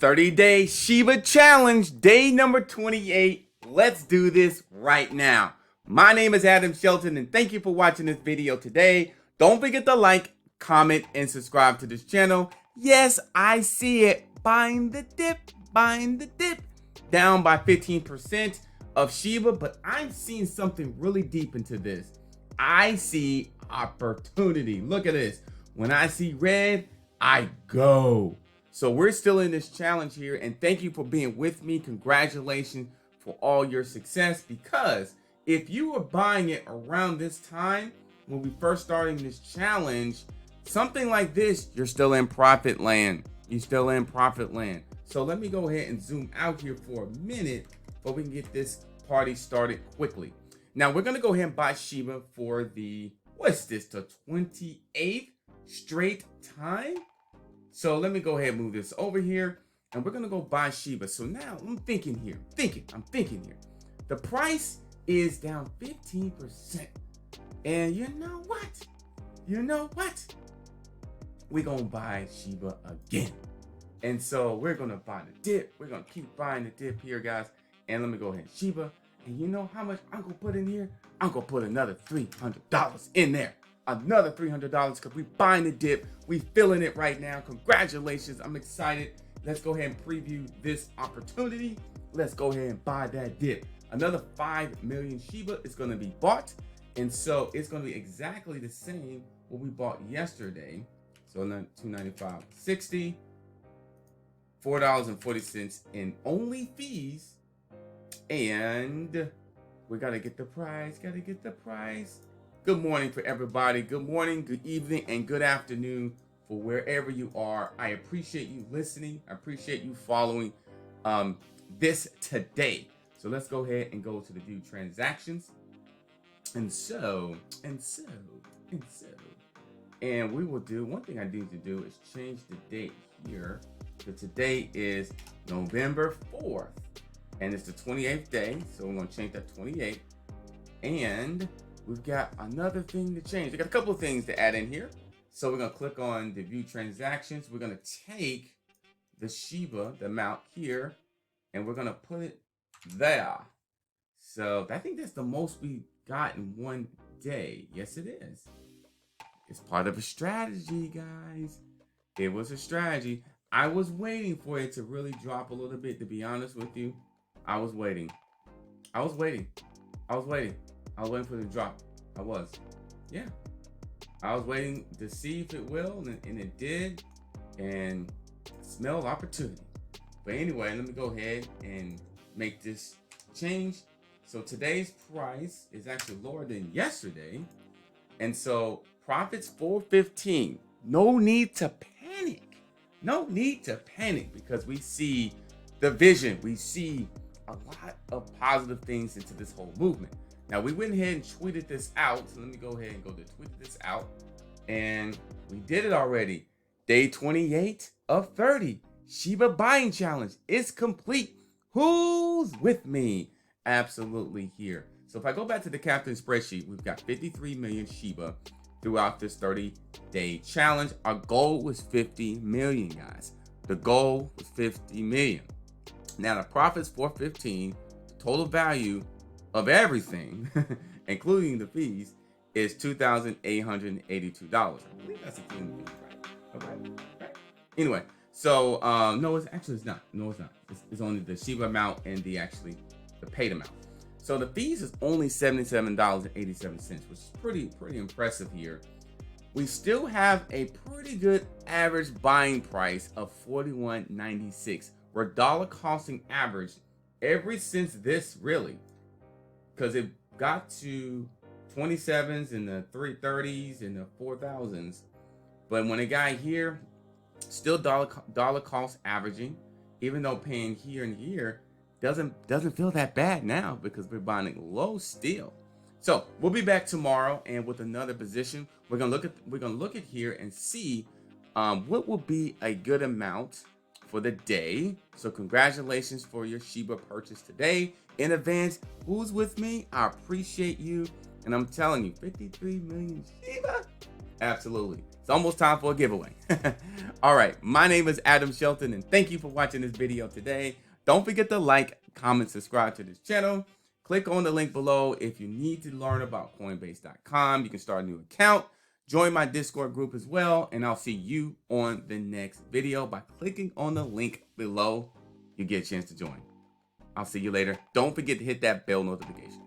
30-day Shiba challenge, day number 28. Let's do this right now. My name is Adam Shelton, and thank you for watching this video today. Don't forget to like, comment, and subscribe to this channel. Yes, I see it. Buying the dip. Down by 15% of Shiba, but I'm seeing something really deep into this. I see opportunity. Look at this. When I see red, I go. So we're still in this challenge here, and thank you for being with me. Congratulations for all your success, because if you were buying it around this time when we first started this challenge, something like this, you're still in profit land. You're still in profit land. So let me go ahead and zoom out here for a minute so we can get this party started quickly. Now we're gonna go ahead and buy Shiba for the, what's this, the 28th straight time? So let me go ahead and move this over here, and we're gonna go buy Shiba. So now I'm thinking here. The price is down 15%. And you know what? We're gonna buy Shiba again. And so we're gonna buy the dip. We're gonna keep buying the dip here, guys. And let me go ahead, Shiba. And you know how much I'm gonna put in here? I'm gonna put another $300 in there. Another $300 because we buying the dip. We feeling it right now. Congratulations. I'm excited. Let's go ahead and preview this opportunity. Let's go ahead and buy that dip. Another 5 million Shiba is going to be bought. And so it's going to be exactly the same what we bought yesterday. So $295.60, $4.40 in only fees. And we got to get the price. Good morning for everybody. Good morning, good evening, and good afternoon for wherever you are. I appreciate you listening. I appreciate you following this today. So let's go ahead and go to the view transactions. And we will do, one thing I need to do is change the date here. So today is November 4th, and it's the 28th day. So we're going to change that 28th. And we've got another thing to change. We got a couple of things to add in here. So we're going to click on the view transactions. We're going to take the Shiba, the amount here, and we're going to put it there. So I think that's the most we got in one day. Yes, it is. It's part of a strategy, guys. It was a strategy. I was waiting for it to really drop a little bit, to be honest with you. I was waiting for it to drop. I was waiting to see if it will, and it did, and smell opportunity. But anyway, let me go ahead and make this change. So today's price is actually lower than yesterday, and so profits 415. No need to panic, because we see the vision. We see a lot of positive things into this whole movement. Now, we went ahead and tweeted this out. So let me go ahead and go to tweet this out. And we did it already. Day 28 of 30. Shiba buying challenge is complete. Who's with me? Absolutely here. So if I go back to the captain spreadsheet, we've got 53 million Shiba throughout this 30-day challenge. Our goal was 50 million, guys. The goal was 50 million. Now, the profit's 415. Total value of everything, including the fees, is $2,882. I believe that's including the fees, right? Anyway, so no, it's not. It's only the Shiba amount and the paid amount. So the fees is only $77.87, which is pretty impressive here. We still have a pretty good average buying price of $41.96. We're dollar costing average ever since this, really. Because it got to 27s and the 330s and the 4000s. But when it got here, still dollar cost averaging, even though paying here and here doesn't feel that bad now, because we're buying low still. So we'll be back tomorrow, and with another position, we're gonna look at here and see what will be a good amount for the day. So congratulations for your Shiba purchase today in advance. Who's with me? I appreciate you. And I'm telling you, 53 million Shiba. Absolutely. It's almost time for a giveaway. All right. My name is Adam Shelton, and thank you for watching this video today. Don't forget to like, comment, subscribe to this channel. Click on the link below if you need to learn about Coinbase.com. You can start a new account. Join my Discord group as well, and I'll see you on the next video by clicking on the link below. You get a chance to join. I'll see you later. Don't forget to hit that bell notification.